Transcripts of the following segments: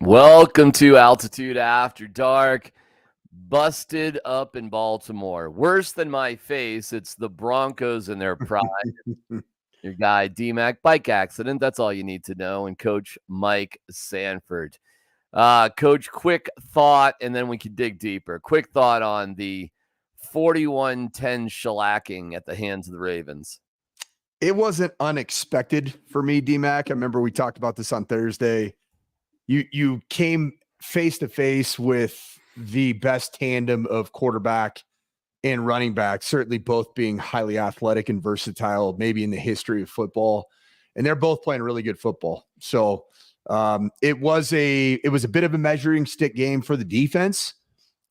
Welcome to Altitude After Dark. Busted up in Baltimore. Worse than my face, it's the Broncos in their pride. Your guy, DMac, bike accident. That's all you need to know. And Coach Mike Sanford. Coach, quick thought, and then we can dig deeper. Quick thought on the 41-10 shellacking at the hands of the Ravens. It wasn't unexpected for me, DMac. I remember we talked about this on Thursday. You came face to face with the best tandem of quarterback and running back, certainly both being highly athletic and versatile, maybe in the history of football. And they're both playing really good football. So it was a bit of a measuring stick game for the defense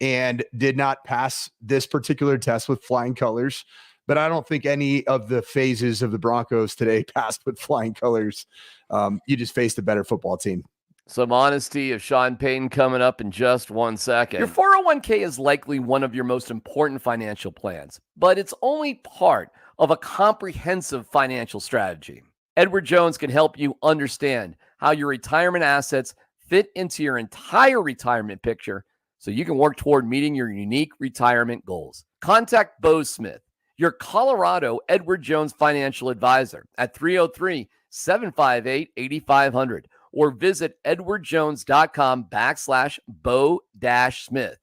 and did not pass this particular test with flying colors. But I don't think any of the phases of the Broncos today passed with flying colors. You just faced a better football team. Some honesty of Sean Payton coming up in just 1 second. Your 401k is likely one of your most important financial plans, but it's only part of a comprehensive financial strategy. Edward Jones can help you understand how your retirement assets fit into your entire retirement picture so you can work toward meeting your unique retirement goals. Contact Beau Smith, your Colorado Edward Jones financial advisor at 303-758-8500. Or visit edwardjones.com/Beau-Smith.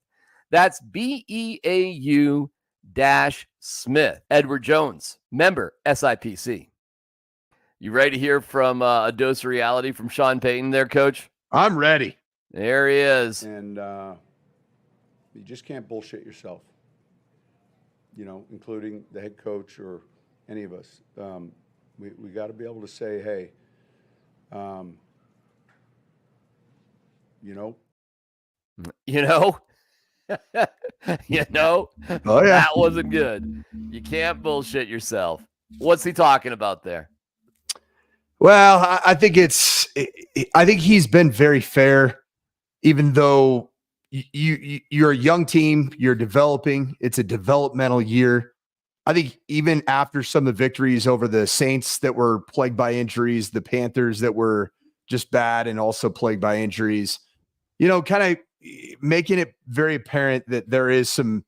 That's BEAU-Smith. Edward Jones, member SIPC. You ready to hear from a dose of reality from Sean Payton there, Coach? I'm ready. There he is. And you just can't bullshit yourself, including the head coach or any of us. We got to be able to say, hey, Oh, yeah, that wasn't good. You can't bullshit yourself. What's he talking about there? Well, I think he's been very fair, even though you're a young team, you're developing. It's a developmental year. I think even after some of the victories over the Saints that were plagued by injuries, the Panthers that were just bad and also plagued by injuries, kind of making it very apparent that there's some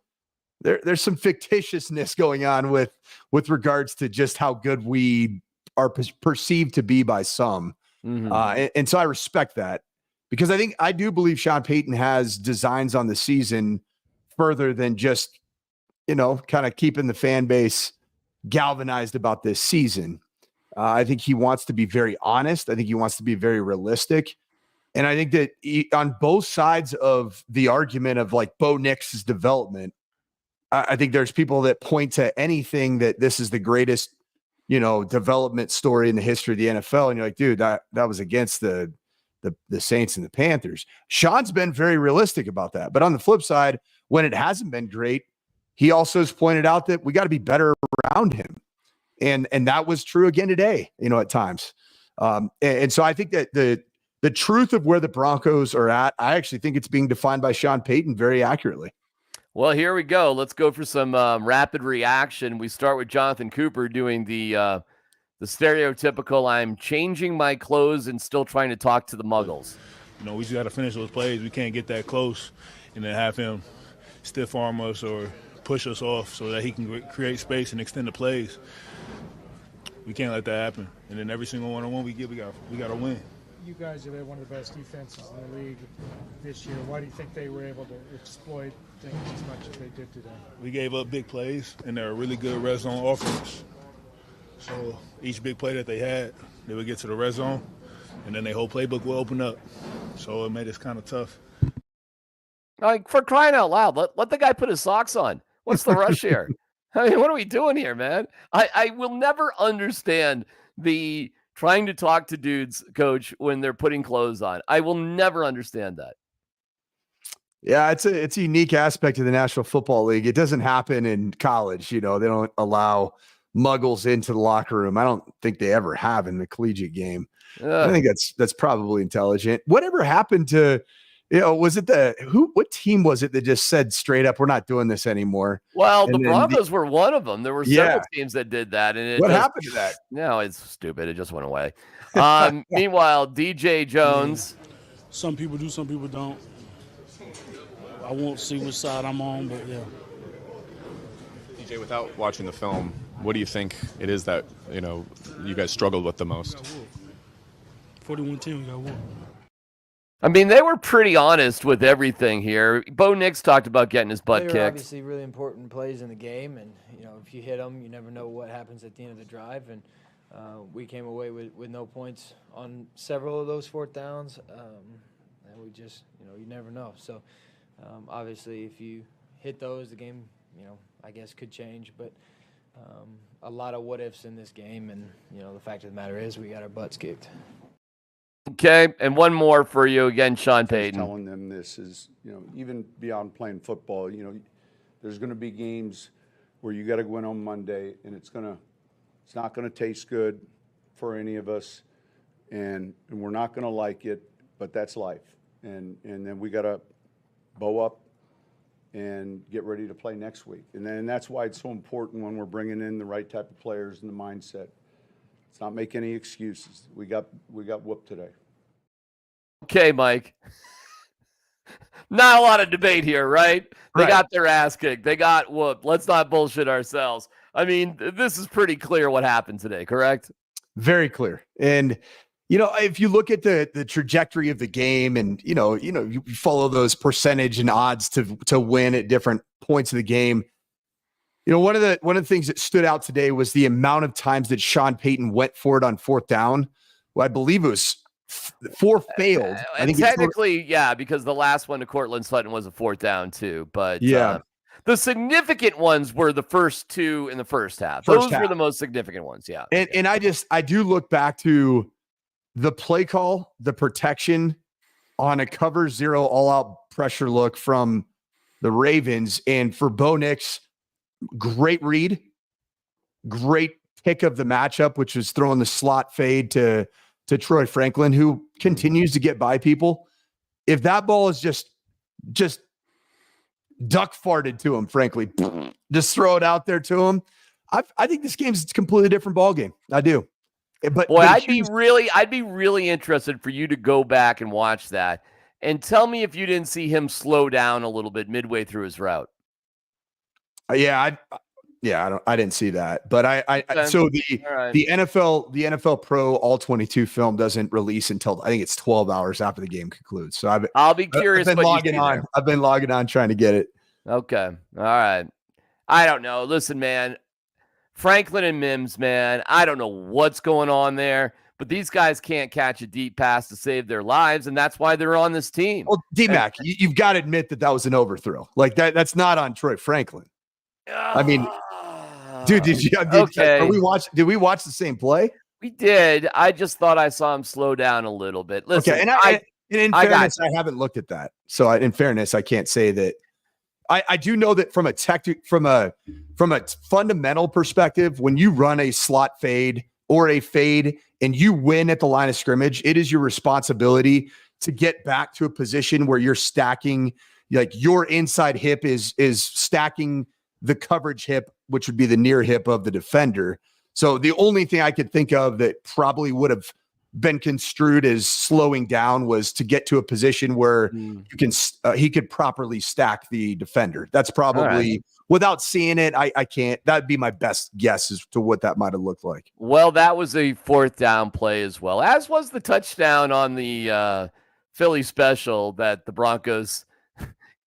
fictitiousness going on with regards to just how good we are perceived to be by some. Mm-hmm. And so I respect that, because I do believe Sean Payton has designs on the season further than just, kind of keeping the fan base galvanized about this season. I think he wants to be very honest. I think he wants to be very realistic. And I think that on both sides of the argument of like Bo Nix's development, I think there's people that point to anything that this is the greatest, development story in the history of the NFL. And you're like, dude, that was against the Saints and the Panthers. Sean's been very realistic about that. But on the flip side, when it hasn't been great, he also has pointed out that we got to be better around him. And that was true again today, at times. And so I think that the truth of where the Broncos are at, I actually think it's being defined by Sean Payton very accurately. Well, here we go. Let's go for some rapid reaction. We start with Jonathan Cooper doing the stereotypical, I'm changing my clothes and still trying to talk to the Muggles. We just got to finish those plays. We can't get that close and then have him stiff arm us or push us off so that he can create space and extend the plays. We can't let that happen. And then every single one-on-one we get, we got to win. You guys have had one of the best defenses in the league this year. Why do you think they were able to exploit things as much as they did today? We gave up big plays, and they're a really good red zone offense. So each big play that they had, they would get to the red zone, and then their whole playbook will open up. So it made us kind of tough. Like, for crying out loud, let the guy put his socks on. What's the rush here? I mean, what are we doing here, man? I will never understand the trying to talk to dudes, Coach, when they're putting clothes on. I will never understand that. Yeah, it's a unique aspect of the National Football League. It doesn't happen in college. They don't allow Muggles into the locker room. I don't think they ever have in the collegiate game. I think that's probably intelligent. Whatever happened to, was it what team was it that just said straight up, we're not doing this anymore? Well, the Broncos were one of them. There were several teams that did that. And what happened to that? No, it's stupid. It just went away. Meanwhile, DJ Jones. Some people do, some people don't. I won't see which side I'm on, but yeah. DJ, without watching the film, what do you think it is that, you guys struggled with the most? 41-10, we got one. I mean, they were pretty honest with everything here. Bo Nix talked about getting his butt They were kicked. obviously really important plays in the game, and if you hit them, you never know what happens at the end of the drive. And we came away with no points on several of those fourth downs, and we just, you never know. So obviously, if you hit those, the game, I guess could change. But a lot of what ifs in this game, and the fact of the matter is, we got our butts kicked. Okay, and one more for you again, Sean Payton. Telling them this is, even beyond playing football, there's going to be games where you got to win on Monday, and it's not going to taste good for any of us, and we're not going to like it, but that's life. And then we got to bow up and get ready to play next week. And that's why it's so important when we're bringing in the right type of players and the mindset. Let's not make any excuses. We got whooped today. Okay, Mike. Not a lot of debate here, right? They got their ass kicked. They got whooped. Let's not bullshit ourselves. I mean, this is pretty clear what happened today, correct? Very clear. And if you look at the trajectory of the game, and you follow those percentage and odds to win at different points of the game. One of the things that stood out today was the amount of times that Sean Payton went for it on fourth down. Well, I believe it was 4 failed. I think technically, because the last one to Cortland Sutton was a fourth down too. But the significant ones were the first 2 in the first half. Those were the most significant ones. Yeah. And I do look back to the play call, the protection on a cover 0 all out pressure look from the Ravens, and for Bo Nix. Great read, great pick of the matchup, which was throwing the slot fade to Troy Franklin, who continues to get by people. If that ball is just duck farted to him, frankly, just throw it out there to him. I think this game's a completely different ball game. I do. But boy, I'd be really interested for you to go back and watch that and tell me if you didn't see him slow down a little bit midway through his route. I didn't see that, but the NFL Pro All 22 film doesn't release until I think it's 12 hours after the game concludes. So I'll be curious. I've been logging on trying to get it. Okay, all right. I don't know. Listen, man, Franklin and Mims, man, I don't know what's going on there, but these guys can't catch a deep pass to save their lives, and that's why they're on this team. Well, DMac, you've got to admit that was an overthrow. Like that's not on Troy Franklin. I mean, dude, did we watch the same play? We did. I just thought I saw him slow down a little bit. Listen, okay, and in fairness, I haven't looked at that. So in fairness, I can't say that. I do know that from a fundamental perspective, when you run a slot fade or a fade and you win at the line of scrimmage, it is your responsibility to get back to a position where you're stacking, like your inside hip is stacking the coverage hip, which would be the near hip of the defender. So the only thing I could think of that probably would have been construed as slowing down was to get to a position where he could properly stack the defender. That's probably without seeing it. I can't. That'd be my best guess as to what that might have looked like. Well, that was a fourth down play as well, as was the touchdown on the Philly special that the Broncos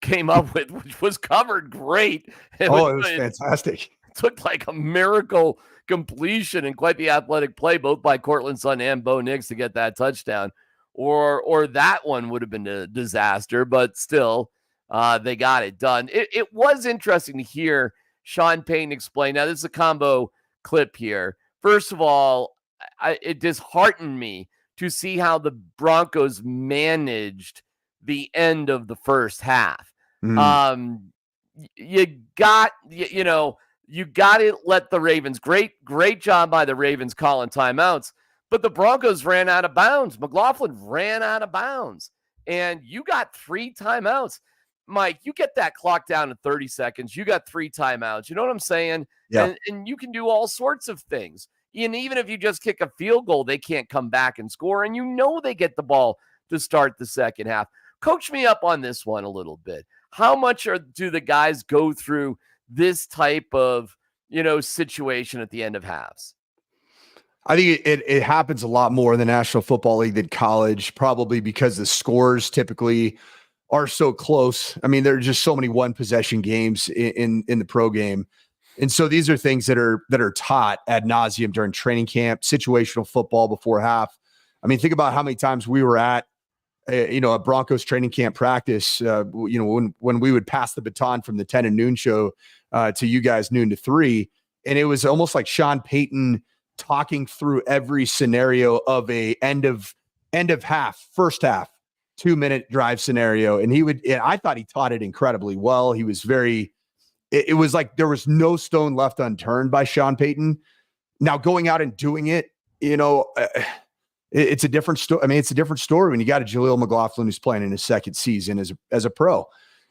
came up with, which was covered great. It was fantastic. It looked like a miracle completion and quite the athletic play, both by Cortland Sutton and Bo Nix to get that touchdown. Or that one would have been a disaster, but still, they got it done. It was interesting to hear Sean Payton explain. Now, this is a combo clip here. First of all, it disheartened me to see how the Broncos managed the end of the first half. You got to let the Ravens, great job by the Ravens calling timeouts, but the Broncos ran out of bounds. McLaughlin ran out of bounds, and you got 3 timeouts. Mike, you get that clock down to 30 seconds. You got 3 timeouts. You know what I'm saying? Yeah. And you can do all sorts of things. And even if you just kick a field goal, they can't come back and score. And they get the ball to start the second half. Coach me up on this one a little bit. How much do the guys go through this type of, situation at the end of halves? I think it happens a lot more in the National Football League than college, probably because the scores typically are so close. I mean, there are just so many one possession games in the pro game. And so these are things that are taught ad nauseum during training camp, situational football before half. I mean, think about how many times we were at a Broncos training camp practice, when we would pass the baton from the 10 and noon show to you guys noon to 3. And it was almost like Sean Payton talking through every scenario of a end of half, first half, 2-minute drive scenario. And I thought he taught it incredibly well. He was it was like there was no stone left unturned by Sean Payton. Now going out and doing it, it's a different story. I mean, it's a different story when you got a Jaleel McLaughlin who's playing in his second season as a pro.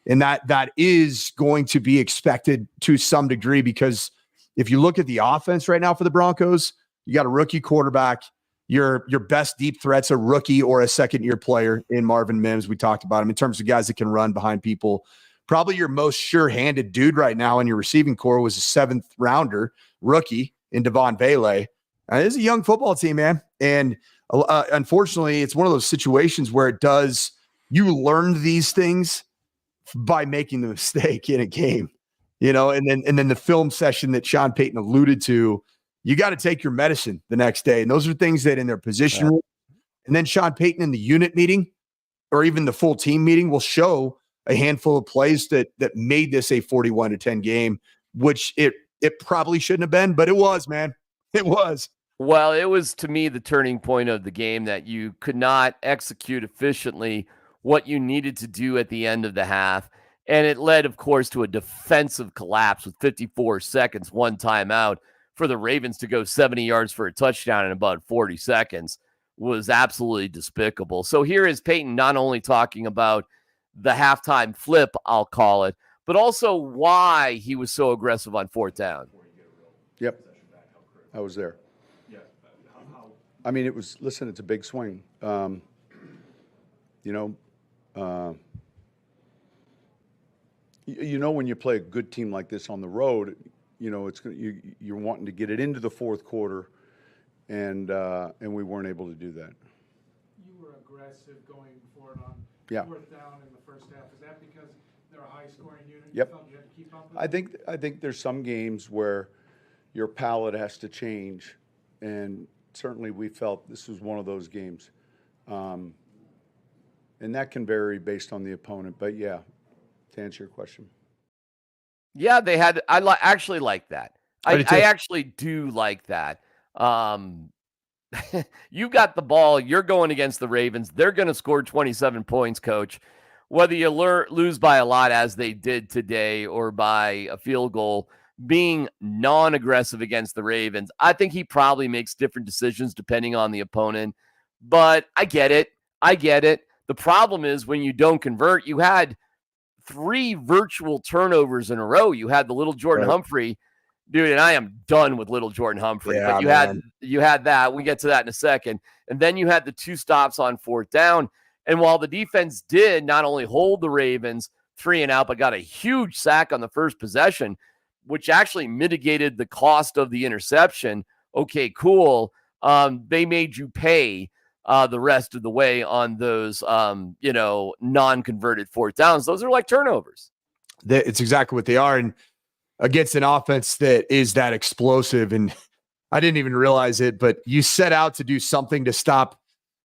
And that is going to be expected to some degree, because if you look at the offense right now for the Broncos, you got a rookie quarterback. Your best deep threat's a rookie or a second-year player in Marvin Mims. We talked about him in terms of guys that can run behind people. Probably your most sure-handed dude right now in your receiving core was a 7th-rounder rookie in Devon Bailey. This is a young football team, man. And unfortunately, it's one of those situations where you learn these things by making the mistake in a game, and then the film session that Sean Payton alluded to, you got to take your medicine the next day. And those are things that in their position room, and then Sean Payton in the unit meeting or even the full team meeting will show a handful of plays that made this a 41-10 game, which it probably shouldn't have been, but it was, man. It was. Well, it was, to me, the turning point of the game, that you could not execute efficiently what you needed to do at the end of the half. And it led, of course, to a defensive collapse with 54 seconds, one timeout, for the Ravens to go 70 yards for a touchdown in about 40 seconds was absolutely despicable. So here is Payton not only talking about the halftime flip, I'll call it, but also why he was so aggressive on 4th down. Yep. I was there. I mean, it's a big swing. When you play a good team like this on the road, you're wanting to get it into the fourth quarter, and we weren't able to do that. You were aggressive going forward on 4th down in the first half. Is that because they're a high-scoring unit? Yep. You felt you had to keep up with them? I think there's some games where your palate has to change, and certainly we felt this was one of those games. And that can vary based on the opponent. But, to answer your question. Yeah, they had – I actually like that. I actually do like that. You got the ball. You're going against the Ravens. They're going to score 27 points, Coach. Whether you lose by a lot, as they did today, or by a field goal, being non-aggressive against the Ravens, I think he probably makes different decisions depending on the opponent. But I get it. The problem is when you don't convert, you had 3 virtual turnovers in a row. You had the little Jordan Humphrey, dude, and I am done with little Jordan Humphrey. Yeah, but you had that. We get to that in a second. And then you had the 2 stops on 4th down. And while the defense did not only hold the Ravens 3 and out, but got a huge sack on the first possession, which actually mitigated the cost of the interception. Okay, cool. They made you pay the rest of the way on those, non-converted 4th downs. Those are like turnovers. It's exactly what they are. And against an offense that is that explosive, and I didn't even realize it, but you set out to do something to stop,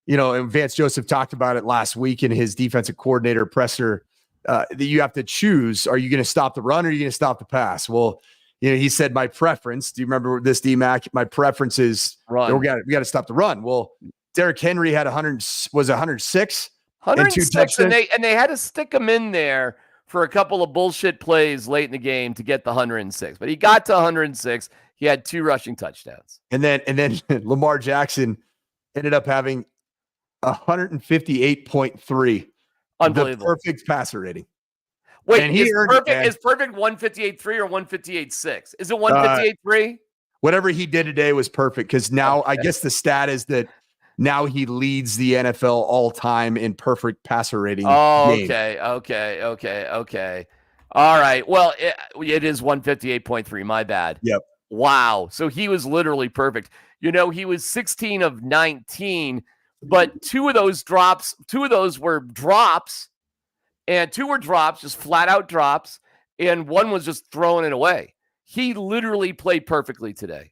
and Vance Joseph talked about it last week in his defensive coordinator presser, that you have to choose. Are you going to stop the run or are you going to stop the pass? Well, he said, my preference, do you remember this, DMac? My preference is run. We got to stop the run. Well, Derrick Henry had 106 106, and 2 touchdowns. And they had to stick him in there for a couple of bullshit plays late in the game to get the 106. But he got to 106. He had 2 rushing touchdowns. And then Lamar Jackson ended up having 158.3. Unbelievable. The perfect passer rating. Wait, is perfect 158.3 or 158.6? Is it 158.3? Whatever he did today was perfect, because now I guess the stat is that Now he leads the NFL all time in perfect passer rating. Oh, game. okay. All right. Well, it is 158.3. My bad. Yep. Wow. So he was literally perfect. He was 16 of 19, but two of those were drops, and two were drops, just flat out drops, and one was just throwing it away. He literally played perfectly today.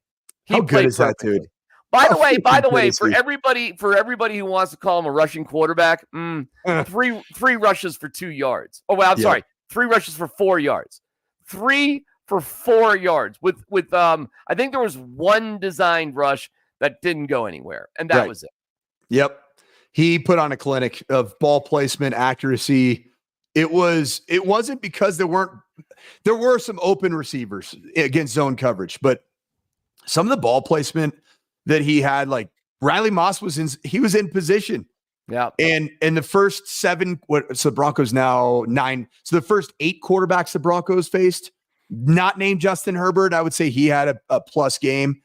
How good is that, dude? By the way, for everybody who wants to call him a rushing quarterback, three rushes for 2 yards. Oh, well, I'm sorry, 3 rushes for 4 yards. 3 for 4 yards. With I think there was one designed rush that didn't go anywhere, and that was it. Yep. He put on a clinic of ball placement, accuracy. It wasn't because there were some open receivers against zone coverage, but some of the ball placement that he had, like Riley Moss was in position. Yeah. And the first 7, so the Broncos now 9. So the first 8 quarterbacks the Broncos faced, not named Justin Herbert, I would say he had a plus game.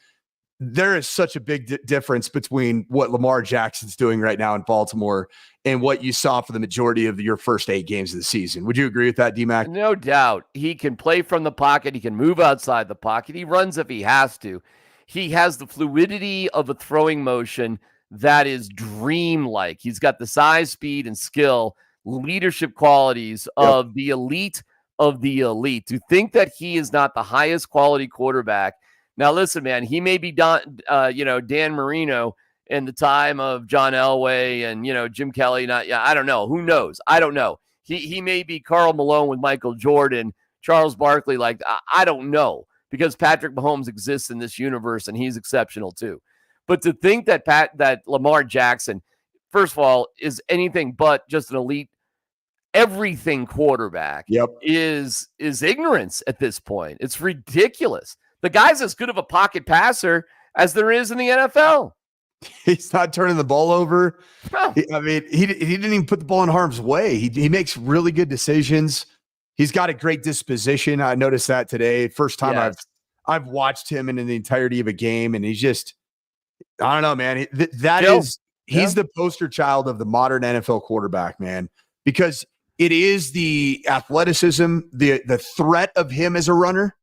There is such a big difference between what Lamar Jackson's doing right now in Baltimore and what you saw for the majority of your first 8 games of the season. Would you agree with that, DMac? No doubt. He can play from the pocket. He can move outside the pocket. He runs if he has to. He has the fluidity of a throwing motion that is dreamlike. He's got the size, speed, and skill, leadership qualities of the elite of the elite. To think that he is not the highest quality quarterback. Now, listen, man, he may be Dan Marino in the time of John Elway and, Jim Kelly. I don't know. Who knows? I don't know. He may be Karl Malone with Michael Jordan, Charles Barkley. I don't know, because Patrick Mahomes exists in this universe and he's exceptional too. But to think that Lamar Jackson, first of all, is anything but just an elite everything quarterback is ignorance at this point. It's ridiculous. The guy's as good of a pocket passer as there is in the NFL. He's not turning the ball over. No. He didn't even put the ball in harm's way. He makes really good decisions. He's got a great disposition. I noticed that today. First time I've watched him in the entirety of a game, and he's just, I don't know, man. He's the poster child of the modern NFL quarterback, man, because it is the athleticism, the threat of him as a runner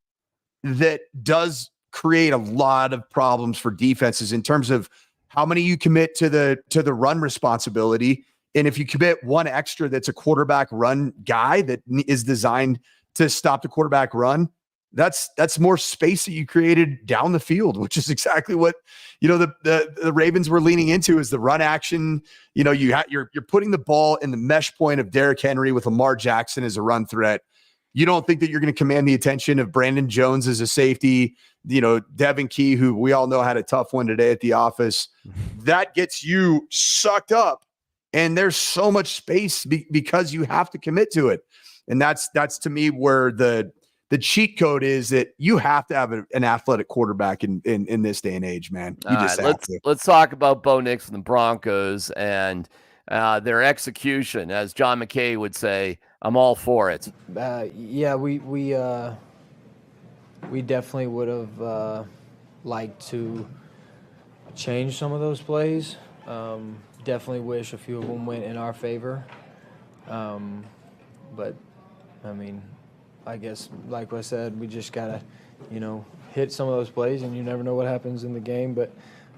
that does create a lot of problems for defenses in terms of how many you commit to the run responsibility. And if you commit one extra that's a quarterback run guy that is designed to stop the quarterback run, that's more space that you created down the field, which is exactly what the Ravens were leaning into, is the run action. You're putting the ball in the mesh point of Derrick Henry with Lamar Jackson as a run threat. You don't think that you're going to command the attention of Brandon Jones as a safety, Devin Key, who we all know had a tough one today at the office. That gets you sucked up, and there's so much space because you have to commit to it. And that's to me where the cheat code is, that you have to have an athletic quarterback in this day and age, man. You just have to. Let's talk about Bo Nix and the Broncos and their execution. As John McKay would say, I'm all for it. We definitely would have liked to change some of those plays. Definitely wish a few of them went in our favor. But, I guess, like I said, we just got to, hit some of those plays, and you never know what happens in the game. But,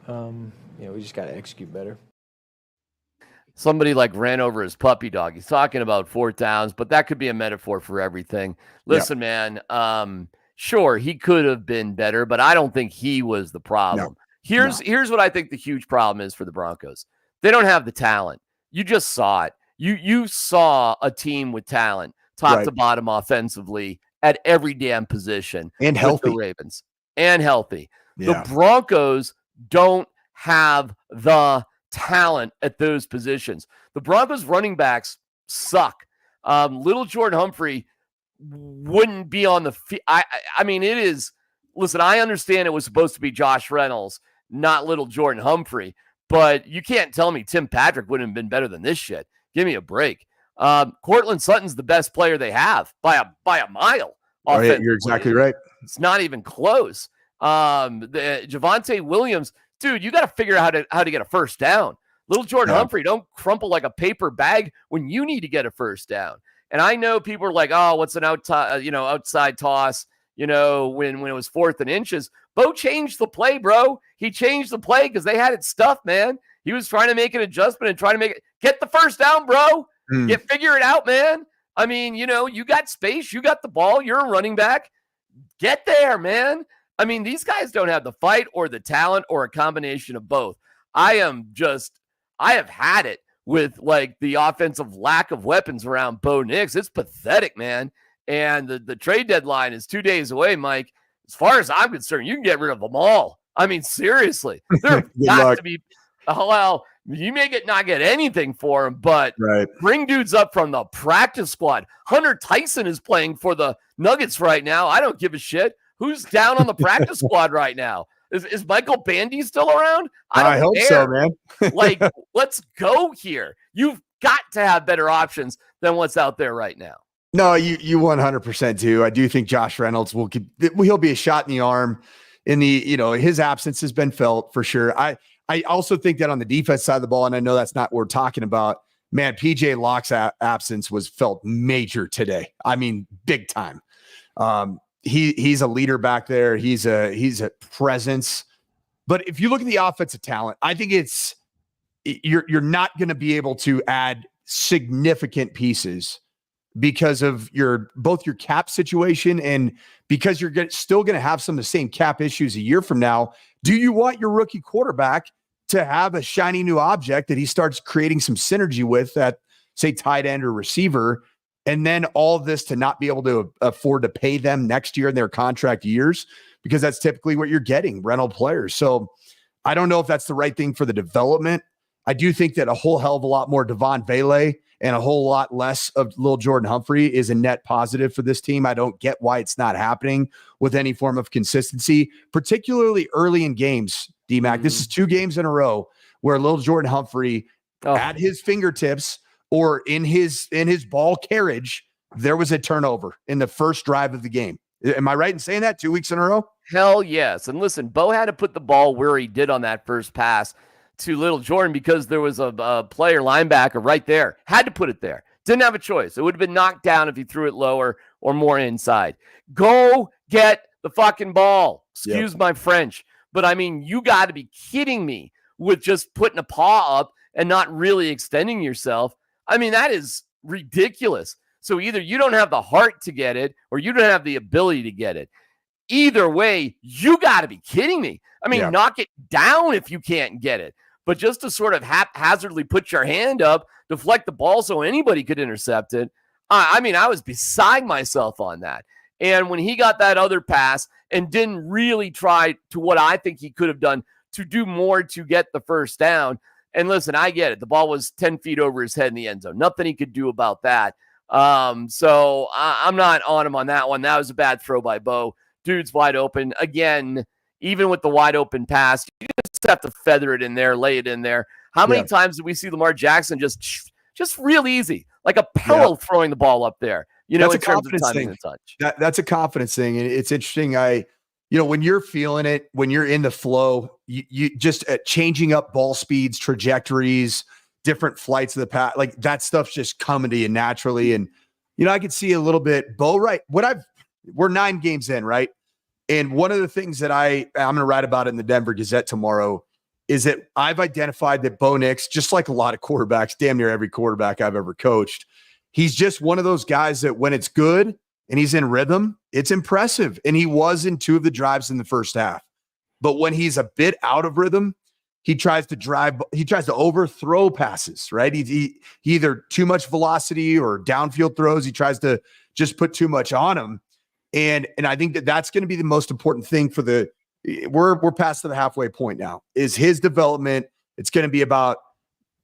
we just got to execute better. Somebody ran over his puppy dog. He's talking about 4th downs, but that could be a metaphor for everything. Listen, man, sure, he could have been better, but I don't think he was the problem. Here's what I think the huge problem is for the Broncos. They don't have the talent. You just saw it. You saw a team with talent, top to bottom offensively at every damn position. And healthy. The Ravens. And healthy. Yeah. The Broncos don't have the talent at those positions. The Broncos running backs suck. Little Jordan Humphrey wouldn't be on the field. It is, listen, I understand it was supposed to be Josh Reynolds, not little Jordan Humphrey, but you can't tell me Tim Patrick wouldn't have been better than this shit. Give me a break. Cortland Sutton's the best player they have by a mile. You're exactly right. It's not even close. The Javonte Williams, dude, you got to figure out how to get a first down. Little Jordan Humphrey, don't crumple like a paper bag when you need to get a first down. And I know people are like, oh, what's an outside toss, when it was 4th and inches. Beau changed the play, bro. He changed the play because they had it stuffed, man. He was trying to make an adjustment and trying to make it. Get the first down, bro. Figure it out, man. I mean, you got space. You got the ball. You're a running back. Get there, man. I mean, these guys don't have the fight or the talent or a combination of both. I have had it with like the offensive lack of weapons around Bo Nix. It's pathetic, man. And the trade deadline is 2 days away, Mike. As far as I'm concerned, you can get rid of them all. I mean, seriously, there's got to be. Well, you may not get anything for them, but bring dudes up from the practice squad. Hunter Tyson is playing for the Nuggets right now. I don't give a shit. Who's down on the practice squad right now? Is Michael Bandy still around? I hope so, man. Like, let's go here. You've got to have better options than what's out there right now. No, you 100% do. I do think Josh Reynolds he'll be a shot in the arm. His absence has been felt for sure. I also think that on the defense side of the ball, and I know that's not what we're talking about, man, PJ Locke's absence was felt major today. I mean, big time. He's a leader back there. He's a presence. But if you look at the offensive talent, I think you're not going to be able to add significant pieces because of both your cap situation and because you're still going to have some of the same cap issues a year from now. Do you want your rookie quarterback to have a shiny new object that he starts creating some synergy with at, say, tight end or receiver, and then all of this to not be able to afford to pay them next year in their contract years? Because that's typically what you're getting, rental players. So I don't know if that's the right thing for the development. I do think that a whole hell of a lot more Devon Vele and a whole lot less of little Jordan Humphrey is a net positive for this team. I don't get why it's not happening with any form of consistency, particularly early in games, DMac. This is 2 games in a row where little Jordan Humphrey at his fingertips or in his ball carriage, there was a turnover in the first drive of the game. Am I right in saying that 2 weeks in a row? Hell yes. And listen, Beau had to put the ball where he did on that first pass to little Jordan because there was a player linebacker right there. Had to put it there. Didn't have a choice. It would have been knocked down if he threw it lower or more inside. Go get the fucking ball. Excuse my French. But I mean, you got to be kidding me with just putting a paw up and not really extending yourself. I mean, that is ridiculous. So either you don't have the heart to get it or you don't have the ability to get it. Either way, you got to be kidding me. I mean, knock it down if you can't get it. But just to sort of haphazardly put your hand up, deflect the ball so anybody could intercept it. I mean, I was beside myself on that. And when he got that other pass and didn't really try to what I think he could have done to do more to get the first down. And listen, I get it. The ball was 10 feet over his head in the end zone. Nothing he could do about that. So I'm not on him on that one. That was a bad throw by Beau. Dude's wide open. Again, even with the wide open pass, you just have to feather it in there, lay it in there. How many times did we see Lamar Jackson just real easy, like a pillow throwing the ball up there? That's in a terms of confidence timing thing. and touch. That's a confidence thing. And it's interesting. When you're feeling it, when you're in the flow, you just changing up ball speeds, trajectories, different flights of the pass, like that stuff's just coming to you naturally. And, I could see a little bit Beau, right? We're 9 games in, right? And one of the things that I'm going to write about in the Denver Gazette tomorrow is that I've identified that Bo Nix, just like a lot of quarterbacks, damn near every quarterback I've ever coached, he's just one of those guys that when it's good and he's in rhythm, it's impressive. And he was in 2 of the drives in the first half. But when he's a bit out of rhythm, he tries to overthrow passes, right? He either too much velocity or downfield throws. He tries to just put too much on him. And I think that's going to be the most important thing for we're past the halfway point now, is his development. It's going to be about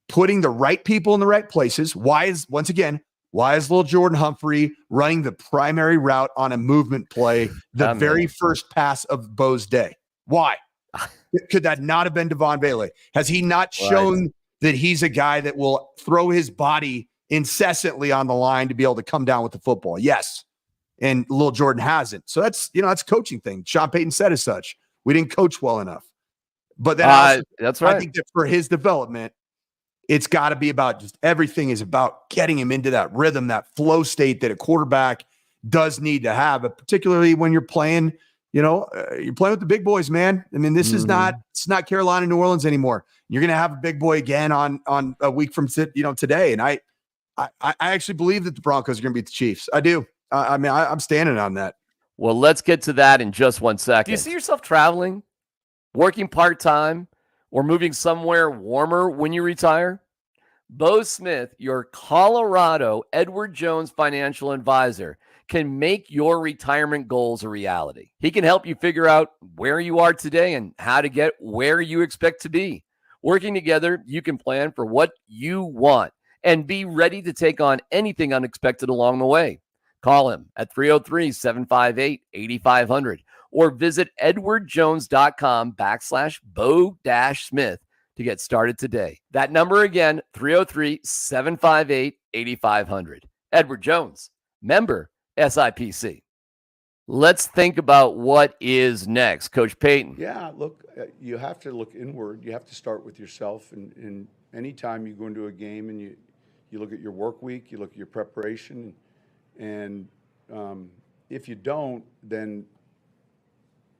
putting the right people in the right places. Why is little Jordan Humphrey running the primary route on a movement play, the very first pass of Beau's day? Why? Could that not have been Devon Vele? Has he not shown that he's a guy that will throw his body incessantly on the line to be able to come down with the football? Yes. And little Jordan hasn't. So that's a coaching thing. Sean Payton said as such. We didn't coach well enough. But then that's right. I think that for his development, it's got to be about just everything is about getting him into that rhythm, that flow state that a quarterback does need to have, but particularly when you're playing, you're playing with the big boys, man. I mean, this is it's not Carolina, New Orleans anymore. You're going to have a big boy again on a week from today. And I actually believe that the Broncos are going to beat the Chiefs. I do. I'm standing on that. Well, let's get to that in just 1 second. Do you see yourself traveling, working part-time, or moving somewhere warmer when you retire? Beau Smith, your Colorado Edward Jones financial advisor, can make your retirement goals a reality. He can help you figure out where you are today and how to get where you expect to be. Working together, you can plan for what you want and be ready to take on anything unexpected along the way. Call him at 303-758-8500 or visit edwardjones.com/Beau-Smith to get started today. That number again, 303-758-8500. Edward Jones, member SIPC. Let's think about what is next, Coach Payton. Yeah, look, you have to look inward. You have to start with yourself. And anytime you go into a game and you look at your work week, you look at your preparation, and if you don't, then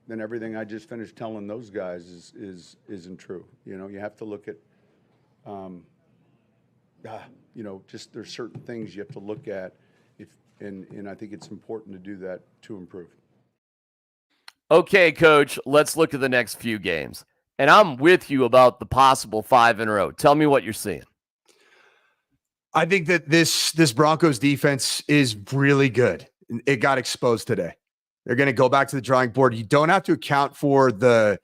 everything I just finished telling those guys isn't true. You have to look at, just there's certain things you have to look at, and I think it's important to do that to improve. Okay, Coach, let's look at the next few games. And I'm with you about the possible 5 in a row. Tell me what you're seeing. I think that this Broncos defense is really good. It got exposed today. They're going to go back to the drawing board. You don't have to account for the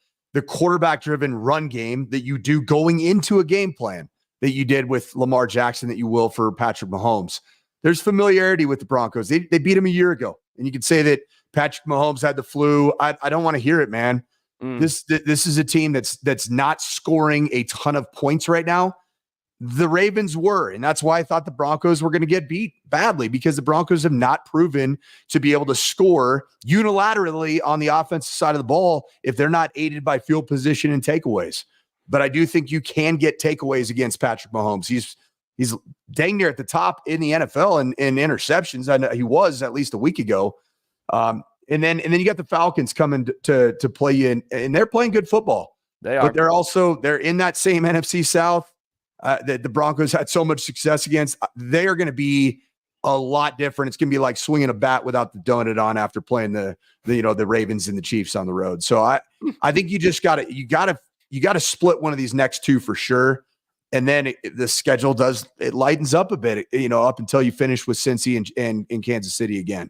quarterback-driven run game that you do going into a game plan that you did with Lamar Jackson that you will for Patrick Mahomes. There's familiarity with the Broncos. They beat him a year ago, and you could say that Patrick Mahomes had the flu. I don't want to hear it, man. This is a team that's not scoring a ton of points right now. The Ravens were, and that's why I thought the Broncos were going to get beat badly, because the Broncos have not proven to be able to score unilaterally on the offensive side of the ball if they're not aided by field position and takeaways. But I do think you can get takeaways against Patrick Mahomes. He's dang near at the top in the NFL in interceptions. I know he was at least a week ago. And then you got the Falcons coming to play you, and they're playing good football. They are. But they're in that same NFC South that the Broncos had so much success against. They are going to be a lot different. It's going to be like swinging a bat without the donut on after playing the Ravens and the Chiefs on the road. So I think you just got to split one of these next two for sure. And then the schedule lightens up a bit, up until you finish with Cincy and in Kansas City again.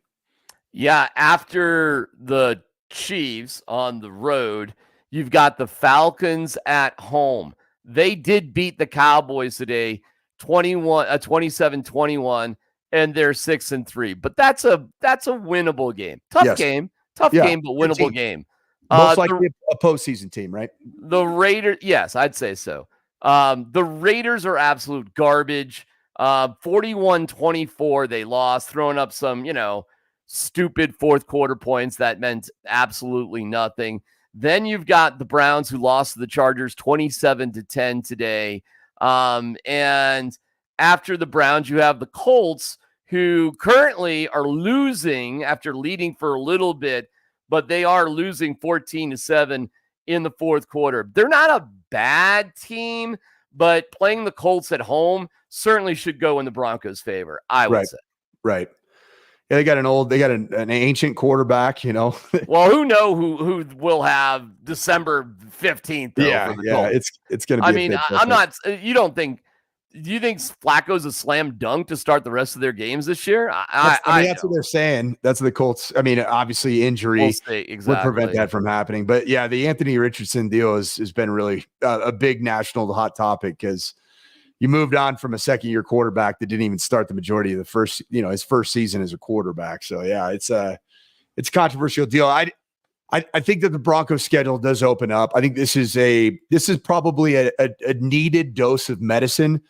Yeah, after the Chiefs on the road, you've got the Falcons at home. They did beat the Cowboys today, 27-21, and they're 6-3. But that's a winnable game. Tough game, but winnable game. Most likely a postseason team, right? The Raiders, yes, I'd say so. The Raiders are absolute garbage. 41-24, they lost, throwing up some, stupid fourth quarter points that meant absolutely nothing. Then you've got the Browns, who lost to the Chargers 27-10 today. And after the Browns, you have the Colts, who currently are losing after leading for a little bit, but they are losing 14-7 in the fourth quarter. They're not a bad team, but playing the Colts at home certainly should go in the Broncos' favor, I would say. Right. Yeah, they got an ancient quarterback, Well, who will have December 15th? Yeah, it's going to be. I mean, I'm not. Do you think Flacco's a slam dunk to start the rest of their games this year? That's what they're saying. That's the Colts. I mean, obviously injury would prevent that from happening. But yeah, the Anthony Richardson deal has been really a big national hot topic, because you moved on from a second-year quarterback that didn't even start the majority of his first season as a quarterback. So yeah, it's a controversial deal. I think that the Broncos schedule does open up. I think this is probably a needed dose of medicine.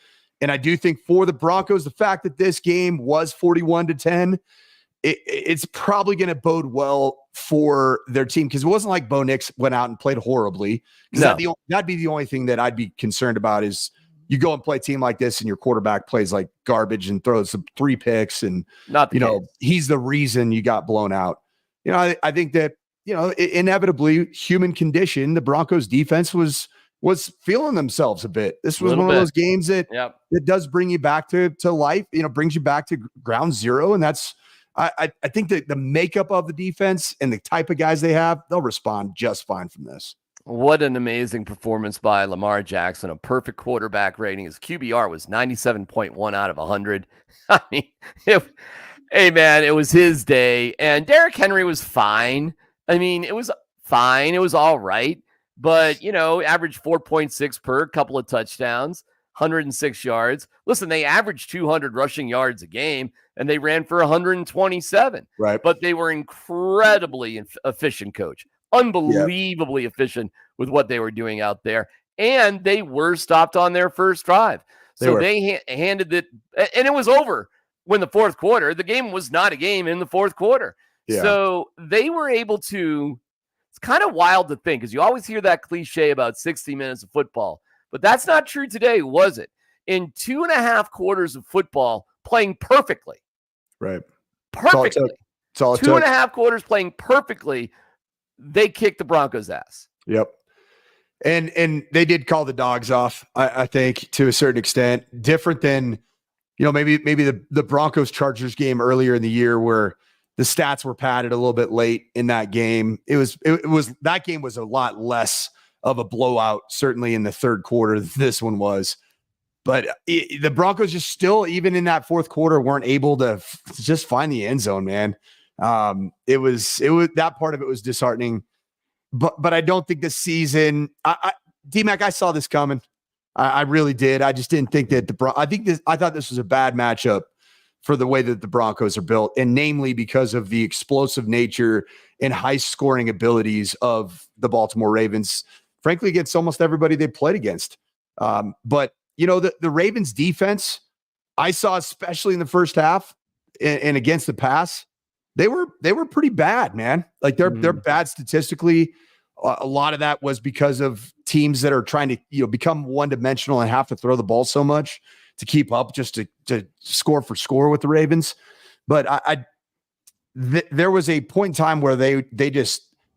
And I do think for the Broncos, the fact that this game was 41-10, it's probably going to bode well for their team, because it wasn't like Bo Nix went out and played horribly. No. That'd be the only thing that I'd be concerned about is you go and play a team like this and your quarterback plays like garbage and throws 3 picks and he's the reason you got blown out. I think that, inevitably human condition, the Broncos defense was feeling themselves a bit. This was one of those games that does bring you back to life, brings you back to ground zero. And that's, I think that the makeup of the defense and the type of guys they have, they'll respond just fine from this. What an amazing performance by Lamar Jackson, a perfect quarterback rating. His QBR was 97.1 out of 100. I mean, hey man, it was his day. And Derrick Henry was fine. I mean, it was fine. It was all right. But, averaged 4.6 per, couple of touchdowns, 106 yards. Listen, they averaged 200 rushing yards a game, and they ran for 127. Right. But they were incredibly efficient, coach. Unbelievably efficient with what they were doing out there. And they were stopped on their first drive. They handed it, and it was over when the fourth quarter. The game was not a game in the fourth quarter. Yeah. So they were able to, it's kind of wild to think, because you always hear that cliche about 60 minutes of football. But that's not true today, was it? In 2.5 quarters of football, playing perfectly. Right. Perfectly. It's all 2.5 quarters playing perfectly. They kicked the Broncos' ass. Yep. And they did call the dogs off, I think, to a certain extent. Different than, maybe the Broncos Chargers game earlier in the year where the stats were padded a little bit late in that game. It was that game was a lot less of a blowout, certainly in the third quarter than this one was. But the Broncos just still, even in that fourth quarter, weren't able to just find the end zone, man. It was that part of it was disheartening, but I don't think this season, DMac, I saw this coming. I really did. I just didn't think that I thought this was a bad matchup for the way that the Broncos are built, and namely because of the explosive nature and high scoring abilities of the Baltimore Ravens, frankly, against almost everybody they played against. But the Ravens defense, I saw, especially in the first half and against the pass, they were pretty bad, man. Like they're bad statistically. A lot of that was because of teams that are trying to, become one-dimensional and have to throw the ball so much to keep up, just to score for score with the Ravens. But there was a point in time where they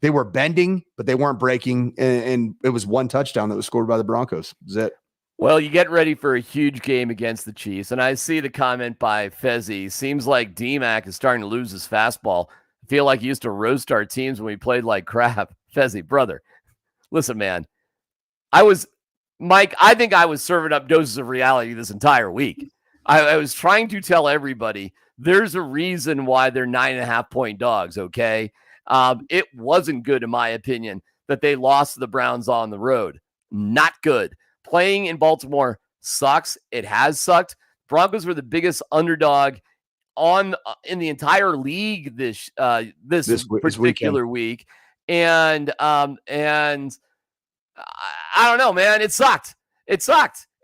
were bending, but they weren't breaking, and it was one touchdown that was scored by the Broncos. Is it? Well, you get ready for a huge game against the Chiefs, and I see the comment by Fezzi. Seems like DMac is starting to lose his fastball. I feel like he used to roast our teams when we played like crap. Fezzi, brother, listen, man. Mike, I think I was serving up doses of reality this entire week. I was trying to tell everybody there's a reason why they're 9.5-point dogs, okay? It wasn't good, in my opinion, that they lost to the Browns on the road. Not good. Playing in Baltimore sucks. It has sucked. Broncos were the biggest underdog in the entire league this particular week. And I don't know, man. It sucked.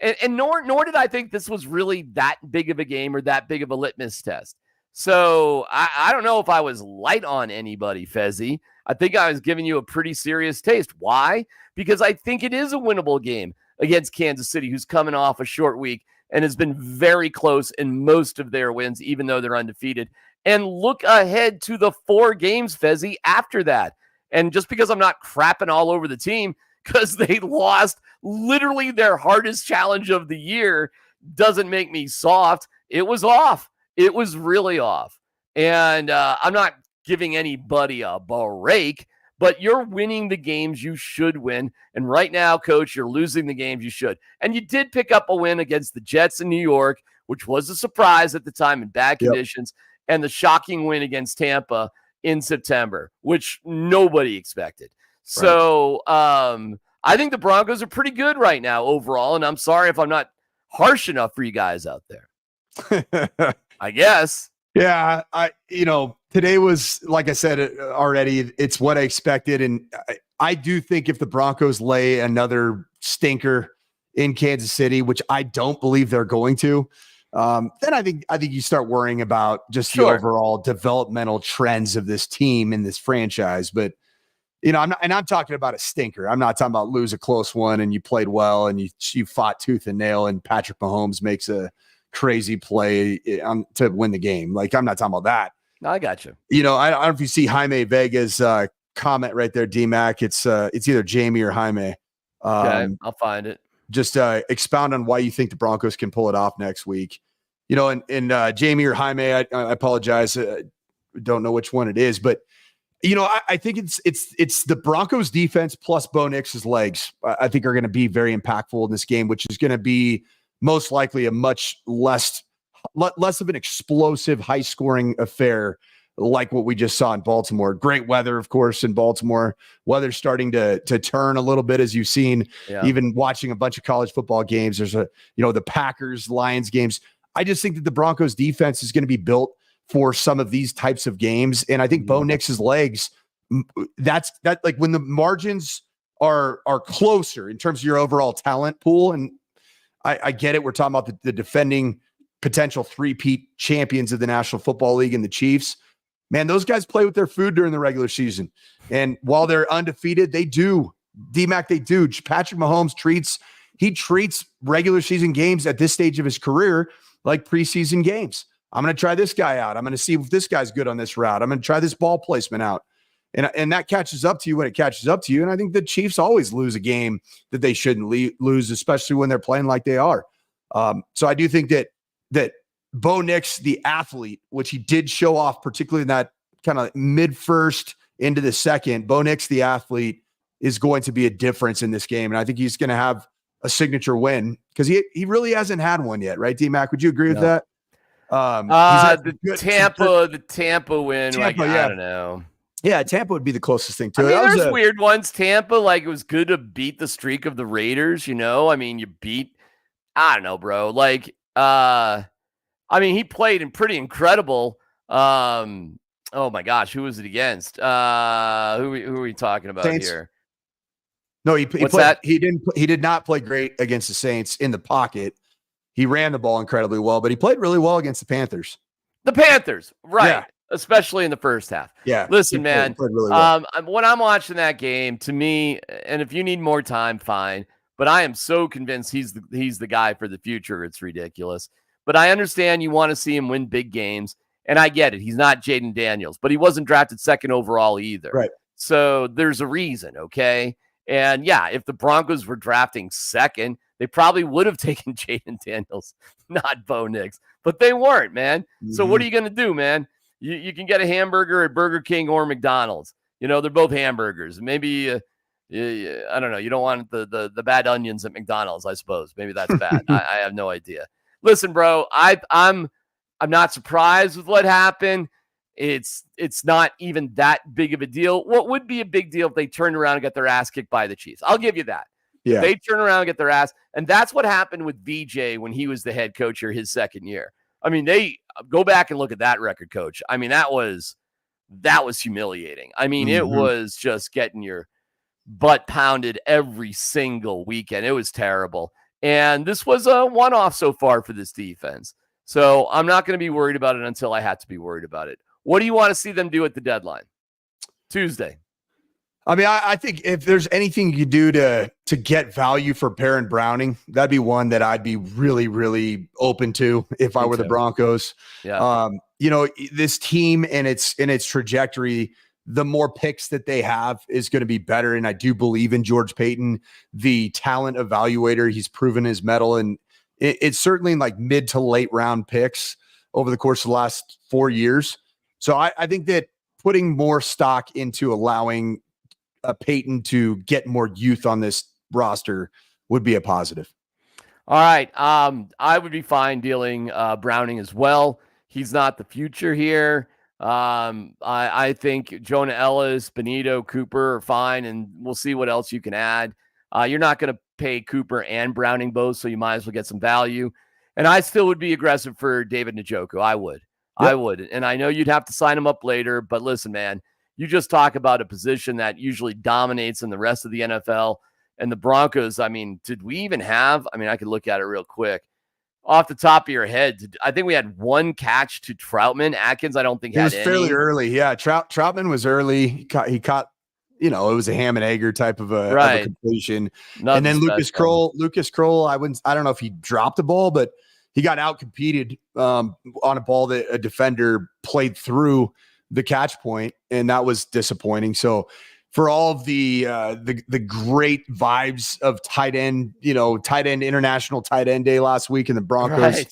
And nor did I think this was really that big of a game or that big of a litmus test. So I don't know if I was light on anybody, Fezzi. I think I was giving you a pretty serious taste. Why? Because I think it is a winnable game against Kansas City, who's coming off a short week and has been very close in most of their wins, even though they're undefeated. And look ahead to the 4 games, Fezzi, after that. And just because I'm not crapping all over the team because they lost literally their hardest challenge of the year doesn't make me soft. It was off. It was really off. And I'm not giving anybody a break, but you're winning the games you should win. And right now, Coach, you're losing the games you should. And you did pick up a win against the Jets in New York, which was a surprise at the time in bad conditions, and the shocking win against Tampa in September, which nobody expected. Right. So I think the Broncos are pretty good right now overall, and I'm sorry if I'm not harsh enough for you guys out there. I guess. Yeah, today was, like I said already, it's what I expected. And I do think if the Broncos lay another stinker in Kansas City, which I don't believe they're going to, then I think you start worrying about just the Sure. overall developmental trends of this team in this franchise. But I'm talking about a stinker. I'm not talking about lose a close one and you played well and you fought tooth and nail and Patrick Mahomes makes a crazy play to win the game. Like, I'm not talking about that. No, I got you. I don't know if you see Jaime Vega's comment right there, DMac. It's either Jamie or Jaime. Okay, I'll find it. Just expound on why you think the Broncos can pull it off next week. And Jamie or Jaime, I apologize. Don't know which one it is, but I think it's the Broncos defense plus Bo Nix's legs. I think are going to be very impactful in this game, which is going to be most likely a much less of an explosive, high scoring affair like what we just saw in Baltimore. Great weather, of course, in Baltimore. Weather's starting to turn a little bit, as you've seen, even watching a bunch of college football games. There's the Packers, Lions games. I just think that the Broncos defense is going to be built for some of these types of games. And I think Bo Nix's legs, that like when the margins are closer in terms of your overall talent pool. And I get it. We're talking about the defending potential three-peat champions of the National Football League and the Chiefs. Man, those guys play with their food during the regular season. And while they're undefeated, they do. DMac, they do. Patrick Mahomes treats regular season games at this stage of his career like preseason games. I'm going to try this guy out. I'm going to see if this guy's good on this route. I'm going to try this ball placement out. And that catches up to you when it catches up to you. And I think the Chiefs always lose a game that they shouldn't lose, especially when they're playing like they are. So I do think that Bo Nix, the athlete, which he did show off, particularly in that kind of mid-first into the second, Bo Nix, the athlete, is going to be a difference in this game. And I think he's going to have a signature win because he really hasn't had one yet, right, D-Mac? Would you agree with that? The Tampa win. Tampa, I don't know. Yeah, Tampa would be the closest thing to it. There's weird ones. Tampa, like, it was good to beat the streak of the Raiders, you beat, I don't know, bro. Like, he played in pretty incredible. Oh my gosh, who was it against? Who are we talking about Saints. here? No, he did not play great against the Saints in the pocket. He ran the ball incredibly well, but he played really well against the Panthers. The Panthers, right? Yeah. Especially in the first half. Yeah. Listen, man, played really well. when I'm watching that game, to me, and if you need more time, fine. But I am so convinced he's the guy for the future. It's ridiculous. But I understand you want to see him win big games, and I get it. He's not Jaden Daniels, but he wasn't drafted second overall either. Right. So there's a reason, okay? And yeah, if the Broncos were drafting second, they probably would have taken Jaden Daniels, not Bo Nix. But they weren't, man. Mm-hmm. So what are you going to do, man? You can get a hamburger at Burger King or McDonald's. They're both hamburgers. Maybe, I don't know. You don't want the bad onions at McDonald's, I suppose. Maybe that's bad. I have no idea. Listen, bro, I'm not surprised with what happened. It's not even that big of a deal. What would be a big deal if they turned around and got their ass kicked by the Chiefs? I'll give you that. Yeah. They turn around and get their ass. And that's what happened with VJ when he was the head coach here his second year. They go back and look at that record, coach. That was humiliating. It was just getting your butt pounded every single weekend. It was terrible. And this was a one-off so far for this defense. So I'm not going to be worried about it until I have to be worried about it. What do you want to see them do at the deadline? Tuesday. I think if there's anything you do to get value for Baron Browning, that'd be one that I'd be really, really open to if I were the Broncos. Yeah. This team and its trajectory, the more picks that they have is going to be better. And I do believe in George Paton, the talent evaluator. He's proven his mettle, and it's certainly in like mid to late round picks over the course of the last 4 years. So I think that putting more stock into allowing Peyton to get more youth on this roster would be a positive. All right. I would be fine dealing Browning as well. He's not the future here. I think Jonah Ellis, Benito, Cooper are fine, and we'll see what else you can add. You're not going to pay Cooper and Browning both, so you might as well get some value. And I still would be aggressive for David Njoku. I would. Yep. I would. And I know you'd have to sign him up later, but listen, man, you just talk about a position that usually dominates in the rest of the NFL. And the Broncos, did we even have, I could look at it real quick. off the top of your head. I think we had one catch to Troutman. Atkins, I don't think It had was fairly any. early. Yeah, Troutman was early. He caught. It was a ham and egger type of a completion. Nothing and then Lucas special. Kroll, I don't know if he dropped the ball, but he got out competed on a ball that a defender played through the catch point, and that was disappointing. So for all of the great vibes of tight end international tight end day last week, and the Broncos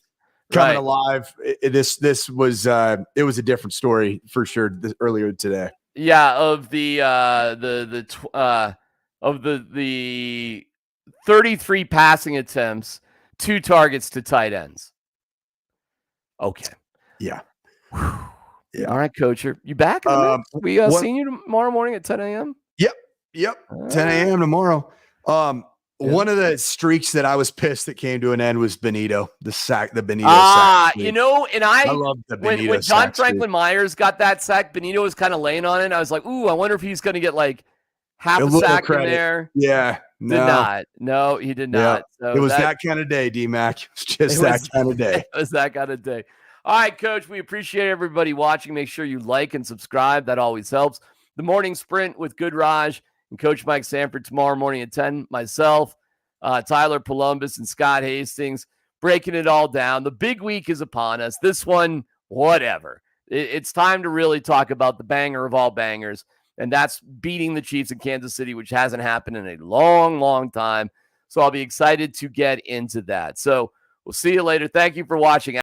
coming alive, this was it was a different story for sure earlier today. Yeah, of the 33 passing attempts, 2 targets to tight ends. Okay. Yeah. Yeah. All right, Coach. You back in a minute? We seeing you tomorrow morning at 10 a.m.? Yep. 10 a.m. tomorrow. One of the streaks that I was pissed that came to an end was Benito, the Benito sack. And I love the Benito when John sack Franklin Myers got that sack, Benito was kind of laying on it. And I was like, ooh, I wonder if he's going to get like half a sack in there. Yeah. Did not. No, he did not. So it was that kind of day, DMac. It was just that kind of day. It was that kind of day. All right, Coach, we appreciate everybody watching. Make sure you like and subscribe. That always helps. The Morning Sprint with Good Raj and Coach Mike Sanford tomorrow morning at 10. Myself, Tyler Columbus, and Scott Hastings breaking it all down. The big week is upon us. This one, whatever. It's time to really talk about the banger of all bangers, and that's beating the Chiefs in Kansas City, which hasn't happened in a long, long time. So I'll be excited to get into that. So we'll see you later. Thank you for watching.